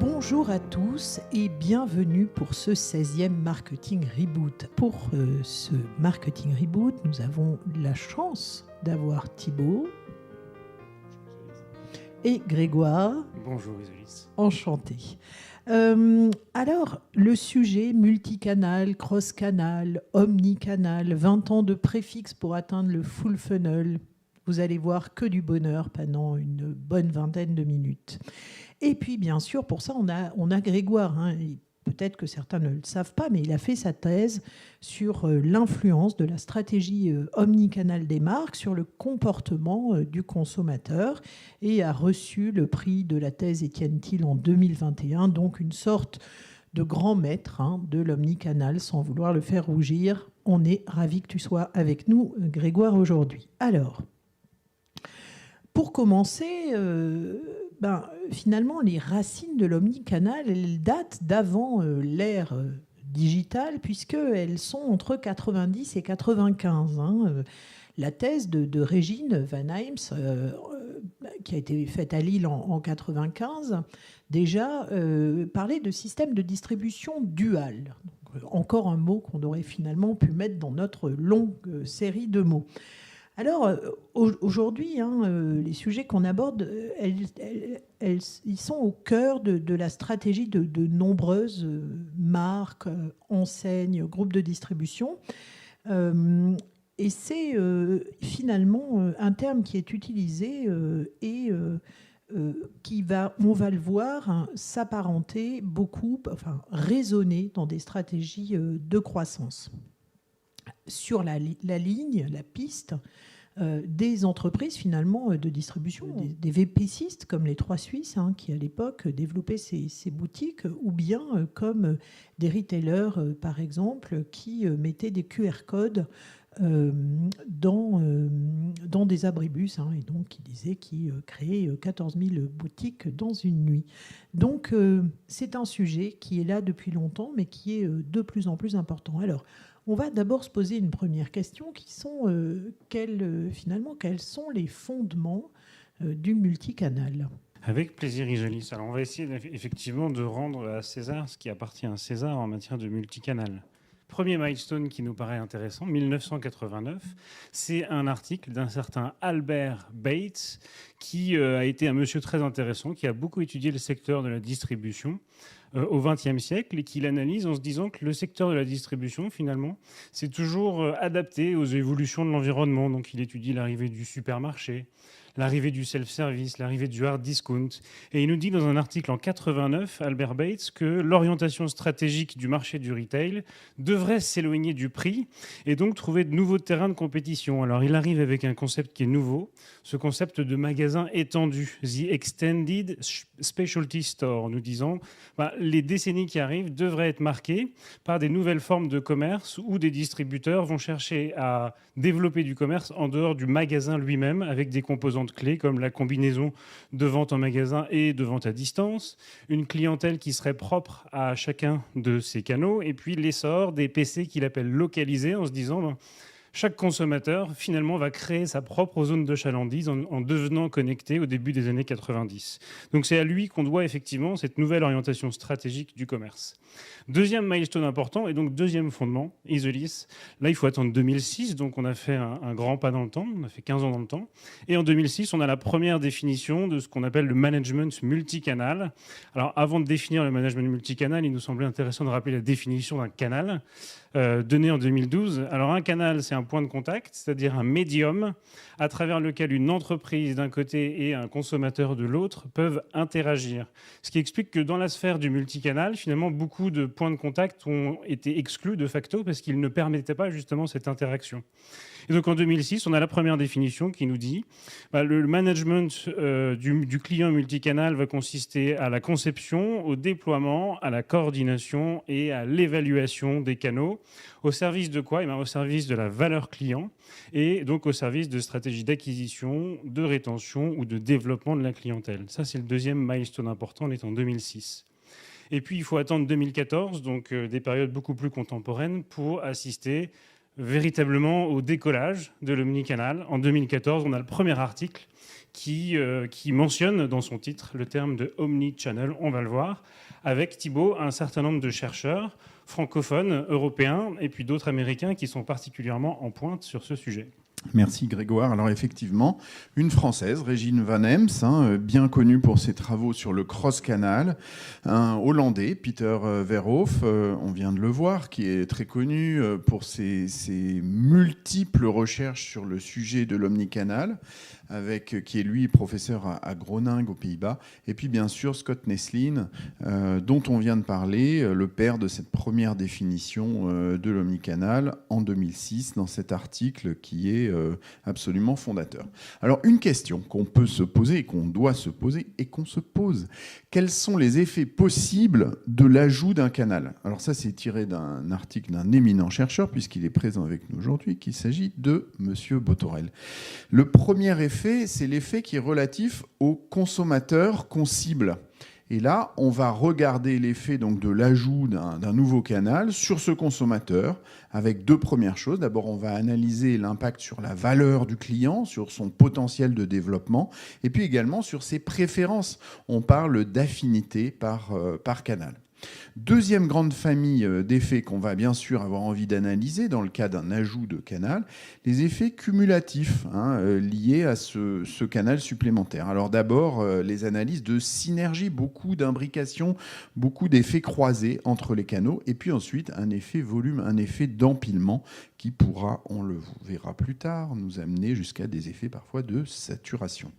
Bonjour à tous et bienvenue pour ce 16e Marketing Reboot. Pour ce Marketing Reboot, nous avons la chance d'avoir Thibaut et Grégoire. Bonjour Isolis. Enchanté. Alors, le sujet multicanal, cross-canal, omnicanal, 20 ans de préfixe pour atteindre le full funnel. Vous allez voir que du bonheur pendant une bonne vingtaine de minutes. Et puis, bien sûr, pour ça, on a Grégoire. Peut-être que certains ne le savent pas, mais il a fait sa thèse sur l'influence de la stratégie omnicanal des marques sur le comportement du consommateur et a reçu le prix de la thèse Étienne Thiel en 2021, donc une sorte de grand maître de l'omnicanal, sans vouloir le faire rougir. On est ravis que tu sois avec nous, Grégoire, aujourd'hui. Alors, pour commencer, finalement, les racines de l'omnicanal, elles datent d'avant l'ère digitale, puisqu'elles sont entre 90 et 95. La thèse de Régine Van Heims, qui a été faite à Lille en 95, déjà parlait de système de distribution dual. Donc, encore un mot qu'on aurait finalement pu mettre dans notre longue série de mots. Alors, aujourd'hui, les sujets qu'on aborde, ils sont au cœur de la stratégie de nombreuses marques, enseignes, groupes de distribution. Et c'est finalement un terme qui est utilisé et qui va, on va le voir, s'apparenter beaucoup, résonner dans des stratégies de croissance. Sur la ligne, la piste, des entreprises finalement de distribution, des VPCistes comme les Trois Suisses qui à l'époque développaient ces boutiques, ou bien comme des retailers par exemple qui mettaient des QR codes dans des abribus et donc qui disaient qu'ils créaient 14 000 boutiques dans une nuit. Donc c'est un sujet qui est là depuis longtemps mais qui est de plus en plus important. Alors, on va d'abord se poser une première question qui sont quels sont les fondements du multicanal ? Avec plaisir Isolis. Alors on va essayer effectivement de rendre à César ce qui appartient à César en matière de multicanal. Premier milestone qui nous paraît intéressant, 1989, c'est un article d'un certain Albert Bates qui a été un monsieur très intéressant, qui a beaucoup étudié le secteur de la distribution au XXe siècle et qui l'analyse en se disant que le secteur de la distribution, finalement, c'est toujours adapté aux évolutions de l'environnement. Donc il étudie l'arrivée du supermarché, l'arrivée du self-service, l'arrivée du hard discount. Et il nous dit dans un article en 89, Albert Bates, que l'orientation stratégique du marché du retail devrait s'éloigner du prix et donc trouver de nouveaux terrains de compétition. Alors il arrive avec un concept qui est nouveau, ce concept de magasin étendu, The Extended Specialty Store, nous disant les décennies qui arrivent devraient être marquées par des nouvelles formes de commerce où des distributeurs vont chercher à développer du commerce en dehors du magasin lui-même avec des composantes clés comme la combinaison de vente en magasin et de vente à distance, une clientèle qui serait propre à chacun de ces canaux et puis l'essor des PC qu'il appelle localisés en se disant chaque consommateur, finalement, va créer sa propre zone de chalandise en devenant connecté au début des années 90. Donc c'est à lui qu'on doit effectivement cette nouvelle orientation stratégique du commerce. Deuxième milestone important, et donc deuxième fondement, Isolis. Là, il faut attendre 2006, donc on a fait un grand pas dans le temps, on a fait 15 ans dans le temps. Et en 2006, on a la première définition de ce qu'on appelle le management multicanal. Alors avant de définir le management multicanal, il nous semblait intéressant de rappeler la définition d'un canal. Donné en 2012. Alors un canal, c'est un point de contact, c'est-à-dire un médium à travers lequel une entreprise d'un côté et un consommateur de l'autre peuvent interagir. Ce qui explique que dans la sphère du multicanal, finalement, beaucoup de points de contact ont été exclus de facto parce qu'ils ne permettaient pas justement cette interaction. Et donc en 2006, on a la première définition qui nous dit le management du client multicanal va consister à la conception, au déploiement, à la coordination et à l'évaluation des canaux. Au service de quoi ? Au service de la valeur client et donc au service de stratégies d'acquisition, de rétention ou de développement de la clientèle. Ça, c'est le deuxième milestone important, on est en 2006. Et puis, il faut attendre 2014, donc des périodes beaucoup plus contemporaines, pour assister véritablement au décollage de l'omnicanal. En 2014, on a le premier article qui mentionne dans son titre le terme de omnichannel, on va le voir, avec Thibault un certain nombre de chercheurs francophones, européens, et puis d'autres américains qui sont particulièrement en pointe sur ce sujet. Merci Grégoire. Alors effectivement, une Française, Régine Van Hems, bien connue pour ses travaux sur le cross-canal, un Hollandais, Peter Verhoef, on vient de le voir, qui est très connu pour ses multiples recherches sur le sujet de l'omnicanal, qui est lui professeur à Groningue aux Pays-Bas, et puis bien sûr Scott Neslin, dont on vient de parler, le père de cette première définition de l'omnicanal en 2006 dans cet article qui est absolument fondateur. Alors une question qu'on peut se poser et qu'on doit se poser et qu'on se pose, quels sont les effets possibles de l'ajout d'un canal? Alors ça c'est tiré d'un article d'un éminent chercheur puisqu'il est présent avec nous aujourd'hui, qu'il s'agit de Monsieur Botorel. Le premier effet, c'est l'effet qui est relatif au consommateur qu'on cible. Et là, on va regarder l'effet donc de l'ajout d'un nouveau canal sur ce consommateur avec deux premières choses. D'abord, on va analyser l'impact sur la valeur du client, sur son potentiel de développement, et puis également sur ses préférences. On parle d'affinité par canal. Deuxième grande famille d'effets qu'on va bien sûr avoir envie d'analyser dans le cas d'un ajout de canal, les effets cumulatifs liés à ce canal supplémentaire. Alors d'abord, les analyses de synergie, beaucoup d'imbrication, beaucoup d'effets croisés entre les canaux, et puis ensuite un effet volume, un effet d'empilement qui pourra, on le verra plus tard, nous amener jusqu'à des effets parfois de saturation.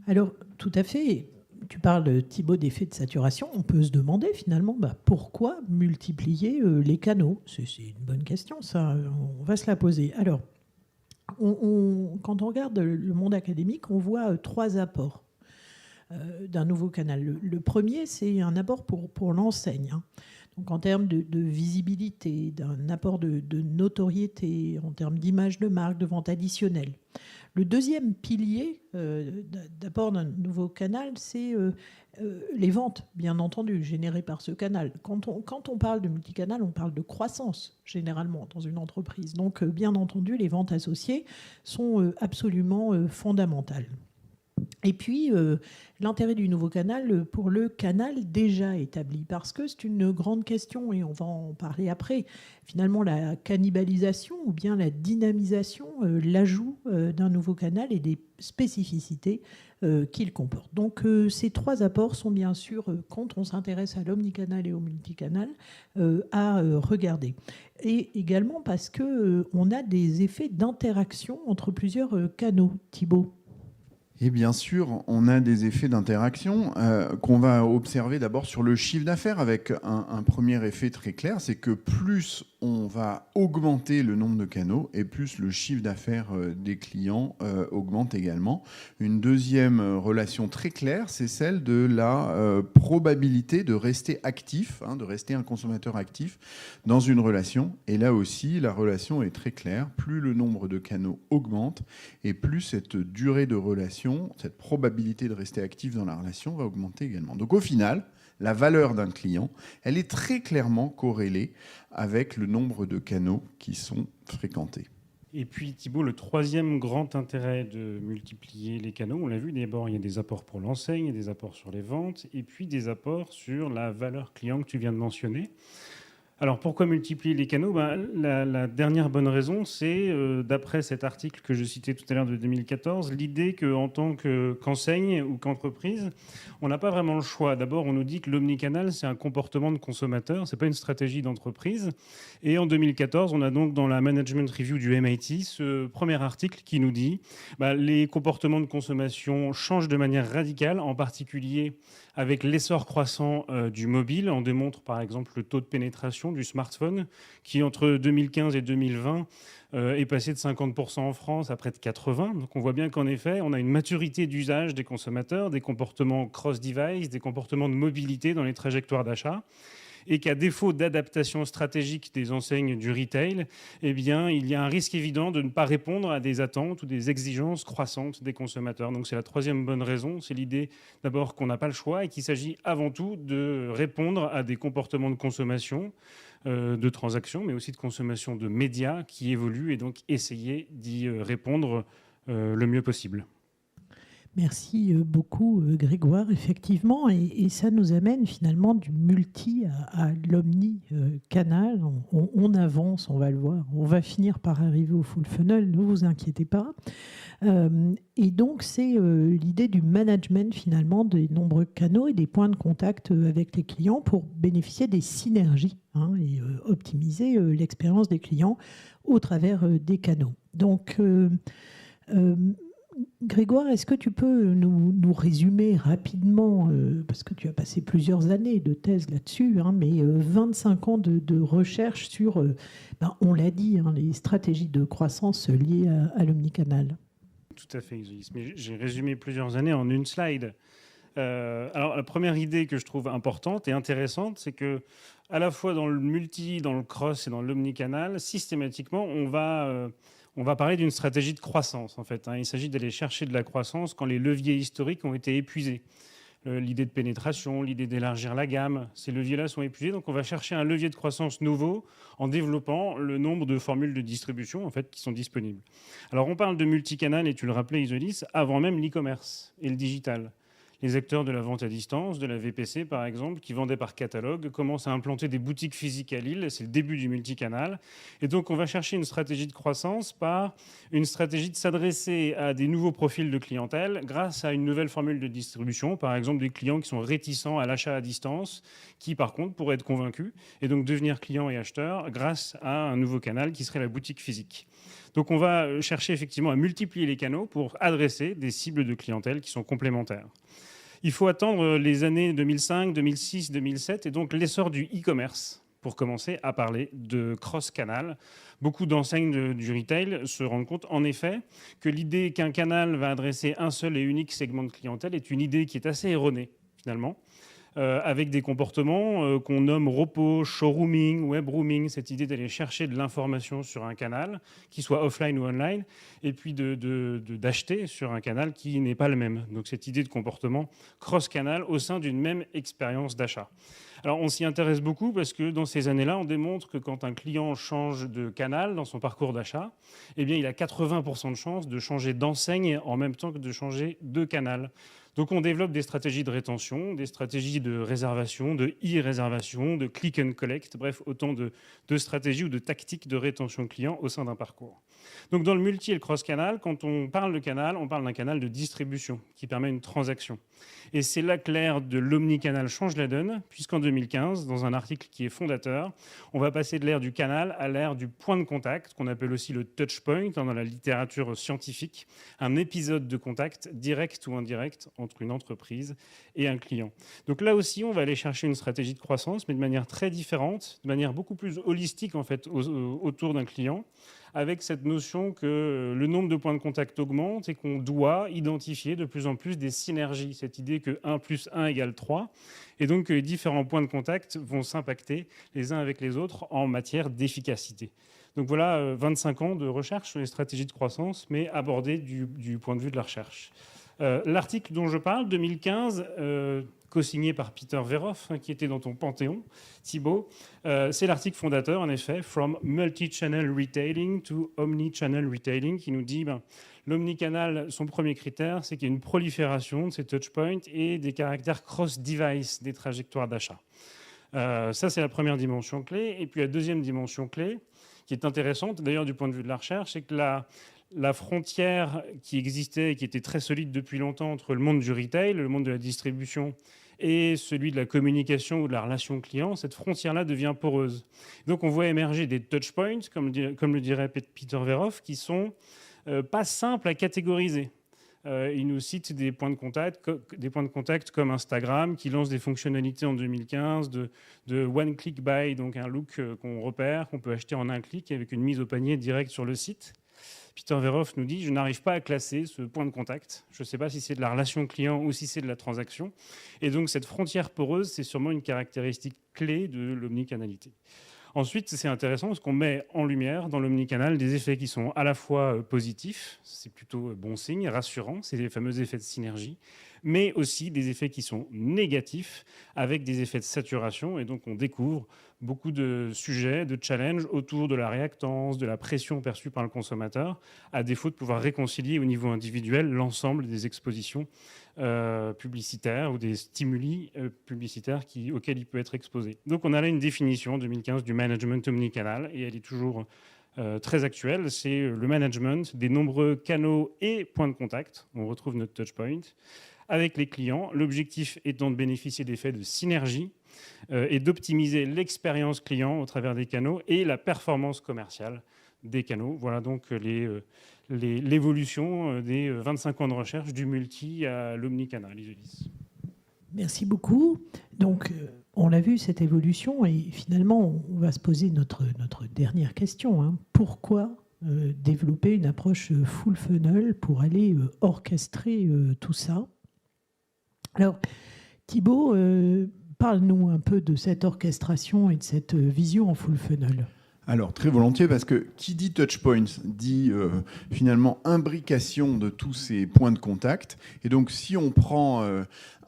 Alors, tout à fait. Tu parles, Thibault, d'effet de saturation. On peut se demander finalement pourquoi multiplier les canaux. C'est une bonne question, ça. On va se la poser. Alors, quand on regarde le monde académique, on voit trois apports d'un nouveau canal. Le premier, c'est un apport pour l'enseigne. Donc, en termes de visibilité, d'un apport de notoriété, en termes d'image de marque, de vente additionnelle. Le deuxième pilier d'apport d'un nouveau canal, c'est les ventes, bien entendu, générées par ce canal. Quand on parle de multicanal, on parle de croissance, généralement, dans une entreprise. Donc, bien entendu, les ventes associées sont absolument fondamentales. Et puis, l'intérêt du nouveau canal pour le canal déjà établi, parce que c'est une grande question, et on va en parler après. Finalement, la cannibalisation ou bien la dynamisation, l'ajout d'un nouveau canal et des spécificités qu'il comporte. Donc, ces trois apports sont bien sûr, quand on s'intéresse à l'omnicanal et au multicanal, à regarder. Et également parce qu'on a des effets d'interaction entre plusieurs canaux. Thibault? Et bien sûr, on a des effets d'interaction qu'on va observer d'abord sur le chiffre d'affaires avec un premier effet très clair, c'est que plus on va augmenter le nombre de canaux et plus le chiffre d'affaires des clients augmente également. Une deuxième relation très claire, c'est celle de la probabilité de rester actif, de rester un consommateur actif dans une relation. Et là aussi, la relation est très claire. Plus le nombre de canaux augmente et plus cette durée de relation, cette probabilité de rester actif dans la relation va augmenter également. Donc au final, la valeur d'un client, elle est très clairement corrélée avec le nombre de canaux qui sont fréquentés. Et puis Thibault, le troisième grand intérêt de multiplier les canaux, on l'a vu, d'abord il y a des apports pour l'enseigne, il y a des apports sur les ventes, et puis des apports sur la valeur client que tu viens de mentionner. Alors pourquoi multiplier les canaux? La dernière bonne raison, c'est, d'après cet article que je citais tout à l'heure de 2014, l'idée qu'en tant qu'enseigne ou qu'entreprise, on n'a pas vraiment le choix. D'abord, on nous dit que l'omnicanal, c'est un comportement de consommateur, c'est pas une stratégie d'entreprise. Et en 2014, on a donc dans la Management Review du MIT ce premier article qui nous dit les comportements de consommation changent de manière radicale, en particulier avec l'essor croissant du mobile. On démontre par exemple le taux de pénétration du smartphone qui, entre 2015 et 2020, est passé de 50% en France à près de 80%. Donc on voit bien qu'en effet, on a une maturité d'usage des consommateurs, des comportements cross-device, des comportements de mobilité dans les trajectoires d'achat. et qu'à défaut d'adaptation stratégique des enseignes du retail, eh bien, il y a un risque évident de ne pas répondre à des attentes ou des exigences croissantes des consommateurs. Donc c'est la troisième bonne raison, c'est l'idée d'abord qu'on n'a pas le choix et qu'il s'agit avant tout de répondre à des comportements de consommation, de transactions, mais aussi de consommation de médias qui évoluent et donc essayer d'y répondre le mieux possible. Merci beaucoup Grégoire, effectivement, et ça nous amène finalement du multi à l'omni-canal. On avance, on va le voir, on va finir par arriver au full funnel, ne vous inquiétez pas. Et donc c'est l'idée du management finalement des nombreux canaux et des points de contact avec les clients pour bénéficier des synergies et optimiser l'expérience des clients au travers des canaux. Donc Grégoire, est-ce que tu peux nous résumer rapidement, parce que tu as passé plusieurs années de thèse là-dessus, mais 25 ans de recherche sur, on l'a dit, les stratégies de croissance liées à l'omnicanal. Tout à fait, Isolis. Mais j'ai résumé plusieurs années en une slide. Alors, la première idée que je trouve importante et intéressante, c'est que à la fois dans le multi, dans le cross et dans l'omnicanal, systématiquement, on va parler d'une stratégie de croissance, en fait. Il s'agit d'aller chercher de la croissance quand les leviers historiques ont été épuisés. L'idée de pénétration, l'idée d'élargir la gamme, ces leviers-là sont épuisés. Donc, on va chercher un levier de croissance nouveau en développant le nombre de formules de distribution, en fait, qui sont disponibles. Alors, on parle de multicanal, et tu le rappelais, Isolis, avant même l'e-commerce et le digital. Les acteurs de la vente à distance, de la VPC par exemple, qui vendaient par catalogue, commencent à implanter des boutiques physiques à Lille. C'est le début du multicanal. Et donc, on va chercher une stratégie de croissance par une stratégie de s'adresser à des nouveaux profils de clientèle grâce à une nouvelle formule de distribution. Par exemple, des clients qui sont réticents à l'achat à distance, qui par contre pourraient être convaincus et donc devenir clients et acheteurs grâce à un nouveau canal qui serait la boutique physique. Donc, on va chercher effectivement à multiplier les canaux pour adresser des cibles de clientèle qui sont complémentaires. Il faut attendre les années 2005, 2006, 2007 et donc l'essor du e-commerce pour commencer à parler de cross-canal. Beaucoup d'enseignes du retail se rendent compte en effet que l'idée qu'un canal va adresser un seul et unique segment de clientèle est une idée qui est assez erronée finalement. Avec des comportements qu'on nomme repos, showrooming, webrooming, cette idée d'aller chercher de l'information sur un canal, qui soit offline ou online, et puis d'acheter sur un canal qui n'est pas le même. Donc cette idée de comportement cross-canal au sein d'une même expérience d'achat. Alors on s'y intéresse beaucoup parce que dans ces années-là, on démontre que quand un client change de canal dans son parcours d'achat, eh bien, il a 80% de chances de changer d'enseigne en même temps que de changer de canal. Donc on développe des stratégies de rétention, des stratégies de réservation, de e-réservation, de click and collect, bref, autant de stratégies ou de tactiques de rétention client au sein d'un parcours. Donc dans le multi et le cross-canal, quand on parle de canal, on parle d'un canal de distribution qui permet une transaction. Et c'est là que l'ère de l'omnicanal change la donne, puisqu'en 2015, dans un article qui est fondateur, on va passer de l'ère du canal à l'ère du point de contact, qu'on appelle aussi le touch point dans la littérature scientifique, un épisode de contact direct ou indirect entre une entreprise et un client. Donc là aussi, on va aller chercher une stratégie de croissance, mais de manière très différente, de manière beaucoup plus holistique en fait, autour d'un client, avec cette notion que le nombre de points de contact augmente et qu'on doit identifier de plus en plus des synergies, cette idée que 1 plus 1 égale 3, et donc que les différents points de contact vont s'impacter les uns avec les autres en matière d'efficacité. Donc voilà 25 ans de recherche sur les stratégies de croissance, mais abordées du point de vue de la recherche. L'article dont je parle, 2015, co-signé par Peter Veroff, qui était dans ton panthéon, Thibaut, c'est l'article fondateur, en effet, From Multi-Channel Retailing to Omni-Channel Retailing, qui nous dit l'omnicanal, son premier critère, c'est qu'il y a une prolifération de ces touchpoints et des caractères cross-device des trajectoires d'achat. Ça, c'est la première dimension clé. Et puis la deuxième dimension clé, qui est intéressante, d'ailleurs du point de vue de la recherche, c'est que la frontière qui existait et qui était très solide depuis longtemps entre le monde du retail, le monde de la distribution et celui de la communication ou de la relation client, cette frontière-là devient poreuse. Donc on voit émerger des touchpoints, comme le dirait Peter Veroff, qui sont pas simples à catégoriser. Il nous cite des points de contact comme Instagram, qui lance des fonctionnalités en 2015 de one click buy, donc un look qu'on repère, qu'on peut acheter en un clic avec une mise au panier directe sur le site. Peter Verhoff nous dit « Je n'arrive pas à classer ce point de contact. Je ne sais pas si c'est de la relation client ou si c'est de la transaction. » Et donc, cette frontière poreuse, c'est sûrement une caractéristique clé de l'omnicanalité. Ensuite, c'est intéressant parce qu'on met en lumière dans l'omnicanal des effets qui sont à la fois positifs, c'est plutôt bon signe, rassurant, c'est les fameux effets de synergie, mais aussi des effets qui sont négatifs avec des effets de saturation. Et donc, on découvre beaucoup de sujets, de challenges autour de la réactance, de la pression perçue par le consommateur, à défaut de pouvoir réconcilier au niveau individuel l'ensemble des expositions publicitaires ou des stimuli publicitaires auxquels il peut être exposé. Donc on a là une définition en 2015 du management omnicanal et elle est toujours très actuelle. C'est le management des nombreux canaux et points de contact. On retrouve notre touchpoint avec les clients. L'objectif étant de bénéficier d'effets de synergie et d'optimiser l'expérience client au travers des canaux et la performance commerciale des canaux. Voilà donc l'évolution des 25 ans de recherche du multi à l'omnicanal, Isolis. Merci beaucoup. Donc, on l'a vu, cette évolution, et finalement, on va se poser notre dernière question. Hein. Pourquoi développer une approche full funnel pour aller orchestrer tout ça? Alors, Thibaut, parle-nous un peu de cette orchestration et de cette vision en full funnel. Alors, très volontiers, parce que qui dit touchpoints dit finalement imbrication de tous ces points de contact. Et donc, si on prend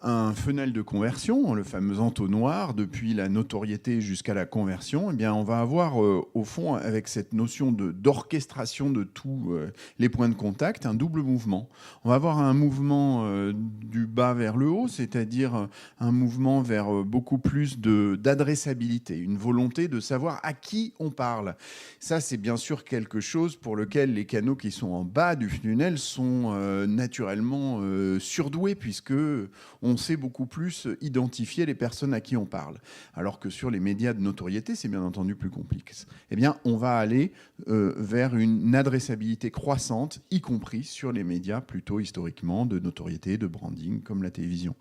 un funnel de conversion, le fameux entonnoir, depuis la notoriété jusqu'à la conversion, eh bien, on va avoir, au fond, avec cette notion d'orchestration de tous les points de contact, un double mouvement. On va avoir un mouvement du bas vers le haut, c'est-à-dire un mouvement vers beaucoup plus d'adressabilité, une volonté de savoir à qui on parle. Ça, c'est bien sûr quelque chose pour lequel les canaux qui sont en bas du funnel sont naturellement surdoués, puisque on sait beaucoup plus identifier les personnes à qui on parle. Alors que sur les médias de notoriété, c'est bien entendu plus complexe. Eh bien, on va aller vers une adressabilité croissante, y compris sur les médias plutôt historiquement de notoriété, de branding, comme la télévision.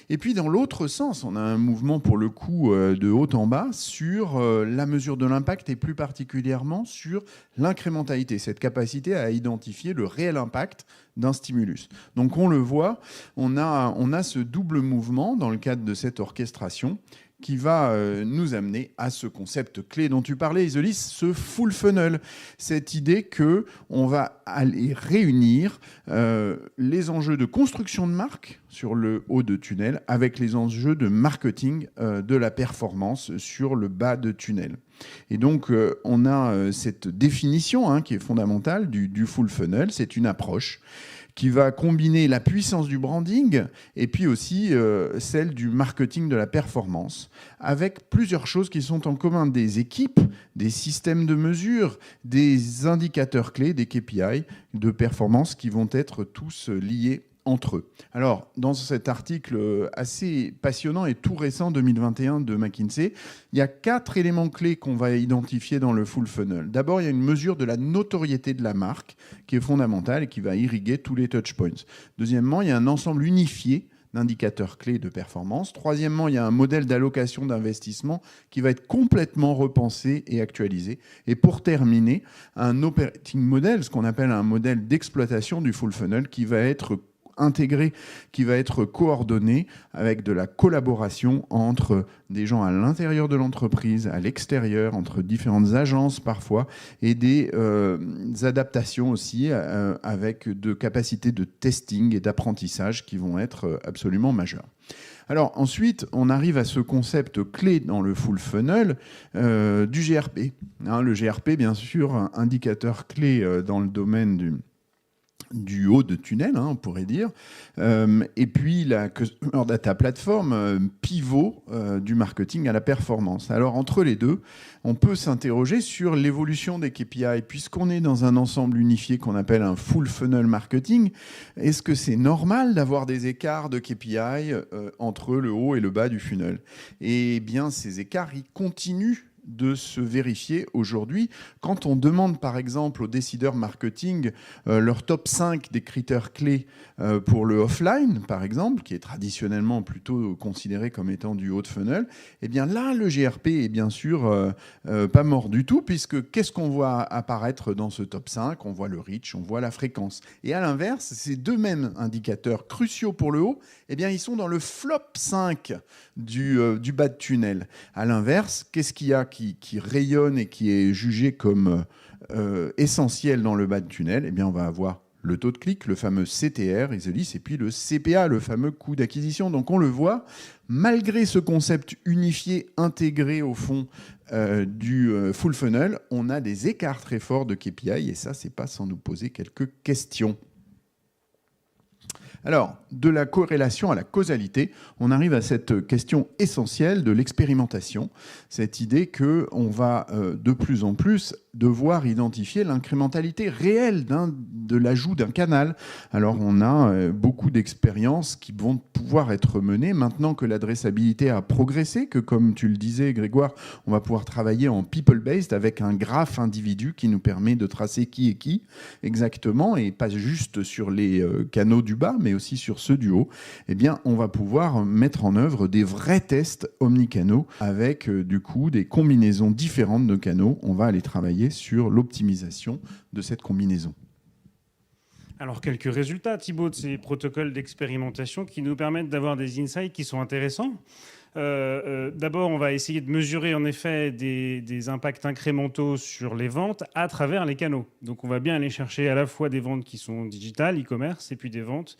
Et puis, dans l'autre sens, on a un mouvement, pour le coup, de haut en bas, sur la mesure de l'impact et plus particulièrement sur l'incrémentalité, cette capacité à identifier le réel impact d'un stimulus. Donc on le voit, on a ce double mouvement dans le cadre de cette orchestration qui va nous amener à ce concept clé dont tu parlais, Isolis, ce full funnel. Cette idée qu'on va aller réunir les enjeux de construction de marque sur le haut de tunnel avec les enjeux de marketing de la performance sur le bas de tunnel. Et donc, on a cette définition qui est fondamentale du full funnel. C'est une approche qui va combiner la puissance du branding et puis aussi celle du marketing de la performance, avec plusieurs choses qui sont en commun: des équipes, des systèmes de mesure, des indicateurs clés, des KPI de performance qui vont être tous liés entre eux. Alors, dans cet article assez passionnant et tout récent 2021 de McKinsey, il y a 4 éléments clés qu'on va identifier dans le full funnel. D'abord, il y a une mesure de la notoriété de la marque qui est fondamentale et qui va irriguer tous les touchpoints. Deuxièmement, il y a un ensemble unifié d'indicateurs clés de performance. Troisièmement, il y a un modèle d'allocation d'investissement qui va être complètement repensé et actualisé. Et pour terminer, un operating model, ce qu'on appelle un modèle d'exploitation du full funnel qui va être intégré, qui va être coordonné avec de la collaboration entre des gens à l'intérieur de l'entreprise, à l'extérieur, entre différentes agences parfois, et des adaptations aussi avec de capacités de testing et d'apprentissage qui vont être absolument majeures. Alors ensuite, on arrive à ce concept clé dans le full funnel du GRP. Le GRP, bien sûr, un indicateur clé dans le domaine du haut de tunnel, on pourrait dire, et puis la Customer Data Platform, pivot du marketing à la performance. Alors entre les deux, on peut s'interroger sur l'évolution des KPI, puisqu'on est dans un ensemble unifié qu'on appelle un full funnel marketing. Est-ce que c'est normal d'avoir des écarts de KPI entre le haut et le bas du funnel? Eh bien, ces écarts, ils continuent de se vérifier aujourd'hui. Quand on demande par exemple aux décideurs marketing leur top 5 des critères clés pour le offline, par exemple, qui est traditionnellement plutôt considéré comme étant du haut de funnel, eh bien là, le GRP est bien sûr pas mort du tout, puisque qu'est-ce qu'on voit apparaître dans ce top 5 ? On voit le reach, on voit la fréquence. Et à l'inverse, ces deux mêmes indicateurs cruciaux pour le haut, eh bien, ils sont dans le flop 5 du bas de tunnel. À l'inverse, qu'est-ce qu'il y a qui rayonne et qui est jugé comme essentiel dans le bas de tunnel ? Eh bien, on va avoir le taux de clic, le fameux CTR, Isolis, et puis le CPA, le fameux coût d'acquisition. Donc on le voit, malgré ce concept unifié, intégré au fond du full funnel, on a des écarts très forts de KPI, et ça, c'est pas sans nous poser quelques questions. Alors, de la corrélation à la causalité, on arrive à cette question essentielle de l'expérimentation, cette idée qu'on va de plus en plus devoir identifier l'incrémentalité réelle de l'ajout d'un canal. Alors, on a beaucoup d'expériences qui vont pouvoir être menées maintenant que l'adressabilité a progressé, que comme tu le disais, Grégoire, on va pouvoir travailler en people-based avec un graphe individu qui nous permet de tracer qui est qui exactement, et pas juste sur les canaux du bas, mais aussi sur ceux du haut. Eh bien, on va pouvoir mettre en œuvre des vrais tests omnicanaux avec du coup des combinaisons différentes de canaux. On va aller travailler sur l'optimisation de cette combinaison. Alors, quelques résultats, Thibaut, de ces protocoles d'expérimentation qui nous permettent d'avoir des insights qui sont intéressants. D'abord, on va essayer de mesurer en effet des impacts incrémentaux sur les ventes à travers les canaux. Donc, on va bien aller chercher à la fois des ventes qui sont digitales, e-commerce, et puis des ventes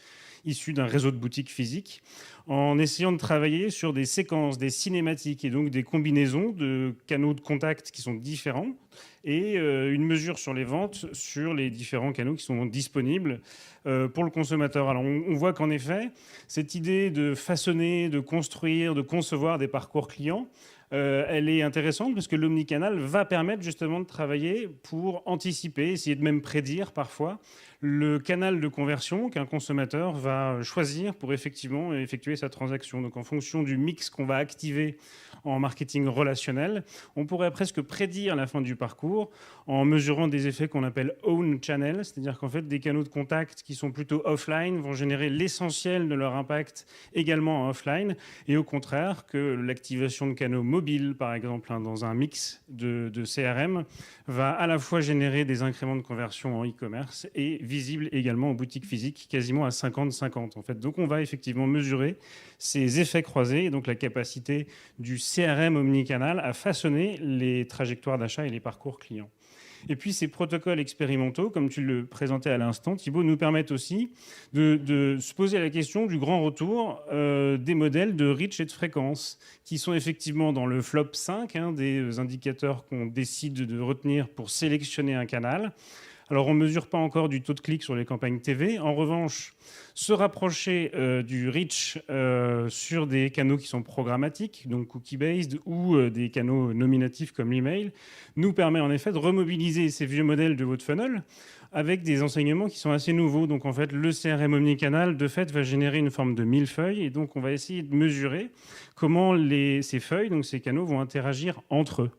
issues d'un réseau de boutiques physiques, en essayant de travailler sur des séquences, des cinématiques et donc des combinaisons de canaux de contact qui sont différents et une mesure sur les ventes sur les différents canaux qui sont disponibles pour le consommateur. Alors on voit qu'en effet, cette idée de façonner, de construire, de concevoir des parcours clients, elle est intéressante parce que l'omnicanal va permettre justement de travailler pour anticiper, essayer de même prédire parfois le canal de conversion qu'un consommateur va choisir pour effectivement effectuer sa transaction. Donc en fonction du mix qu'on va activer en marketing relationnel, on pourrait presque prédire la fin du parcours en mesurant des effets qu'on appelle own channel, c'est-à-dire qu'en fait des canaux de contact qui sont plutôt offline vont générer l'essentiel de leur impact également en offline, et au contraire que l'activation de canaux mobiles, par exemple, dans un mix de CRM, va à la fois générer des incréments de conversion en e-commerce et visible également en boutique physique, quasiment à 50-50 en fait. Donc on va effectivement mesurer ces effets croisés et donc la capacité du CRM omnicanal à façonner les trajectoires d'achat et les parcours clients. Et puis ces protocoles expérimentaux, comme tu le présentais à l'instant, Thibaut, nous permettent aussi de se poser la question du grand retour des modèles de reach et de fréquence, qui sont effectivement dans le flop 5, des indicateurs qu'on décide de retenir pour sélectionner un canal. Alors, on ne mesure pas encore du taux de clic sur les campagnes TV. En revanche, se rapprocher du reach sur des canaux qui sont programmatiques, donc cookie-based, ou des canaux nominatifs comme l'email, nous permet en effet de remobiliser ces vieux modèles de votre funnel avec des enseignements qui sont assez nouveaux. Donc, en fait, le CRM omnicanal, de fait, va générer une forme de millefeuille. Et donc, on va essayer de mesurer comment ces feuilles, donc ces canaux, vont interagir entre eux,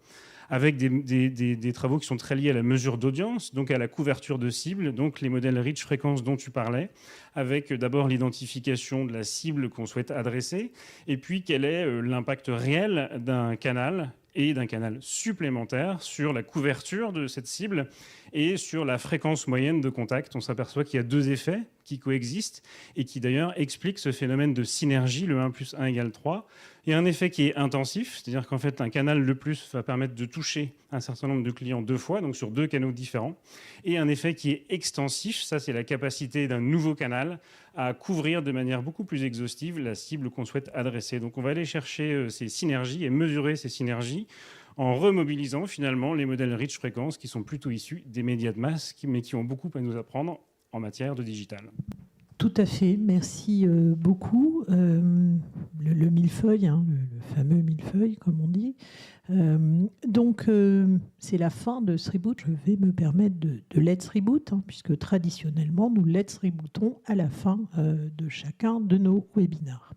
avec des travaux qui sont très liés à la mesure d'audience, donc à la couverture de cible, donc les modèles reach fréquence dont tu parlais, avec d'abord l'identification de la cible qu'on souhaite adresser, et puis quel est l'impact réel d'un canal et d'un canal supplémentaire sur la couverture de cette cible et sur la fréquence moyenne de contact. On s'aperçoit qu'il y a deux effets qui coexistent et qui d'ailleurs expliquent ce phénomène de synergie, le 1 + 1 = 3. Il y a un effet qui est intensif, c'est-à-dire qu'en fait un canal de plus va permettre de toucher un certain nombre de clients 2 fois, donc sur 2 canaux différents, et un effet qui est extensif, ça c'est la capacité d'un nouveau canal à couvrir de manière beaucoup plus exhaustive la cible qu'on souhaite adresser. Donc on va aller chercher ces synergies et mesurer ces synergies en remobilisant finalement les modèles reach fréquence qui sont plutôt issus des médias de masse, mais qui ont beaucoup à nous apprendre en matière de digital. Tout à fait, merci beaucoup. Le millefeuille, le fameux millefeuille, comme on dit. Donc, c'est la fin de ce reboot. Je vais me permettre de let's reboot, puisque traditionnellement, nous let's rebootons à la fin de chacun de nos webinars.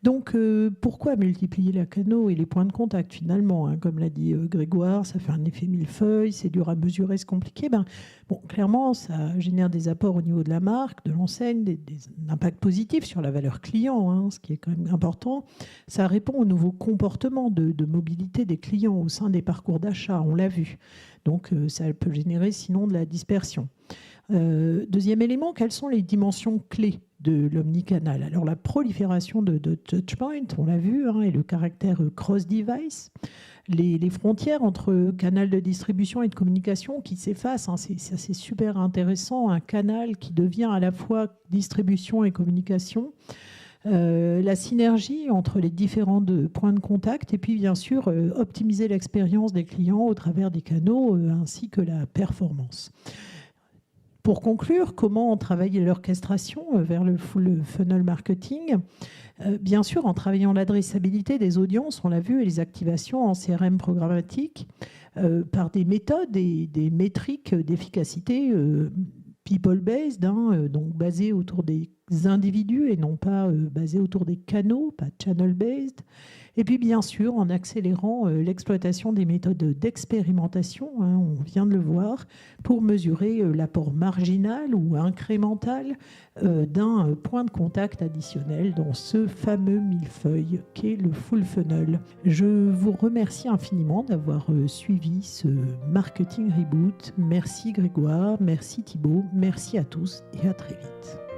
Donc, pourquoi multiplier les canaux et les points de contact finalement, hein, comme l'a dit Grégoire, ça fait un effet millefeuille, c'est dur à mesurer, c'est compliqué. Clairement, ça génère des apports au niveau de la marque, de l'enseigne, des impacts positifs sur la valeur client, hein, ce qui est quand même important. Ça répond aux nouveaux comportements de mobilité des clients au sein des parcours d'achat, on l'a vu. Donc, ça peut générer sinon de la dispersion. Deuxième élément, quelles sont les dimensions clés de l'omnicanal? Alors la prolifération de touchpoints, on l'a vu, hein, et le caractère cross-device, les frontières entre canal de distribution et de communication qui s'effacent, hein, c'est super intéressant, un canal qui devient à la fois distribution et communication. La synergie entre les différents points de contact et puis bien sûr optimiser l'expérience des clients au travers des canaux ainsi que la performance. Pour conclure, comment travailler l'orchestration vers le full funnel marketing? Bien sûr, en travaillant l'adressabilité des audiences, on l'a vu, et les activations en CRM programmatique par des méthodes et des métriques d'efficacité people-based, hein, donc basées autour des individus et non pas basées autour des canaux, pas channel-based. Et puis bien sûr, en accélérant l'exploitation des méthodes d'expérimentation, hein, on vient de le voir, pour mesurer l'apport marginal ou incrémental d'un point de contact additionnel dans ce fameux millefeuille qu'est le full funnel. Je vous remercie infiniment d'avoir suivi ce Marketing Reboot. Merci Grégoire, merci Thibaut, merci à tous et à très vite.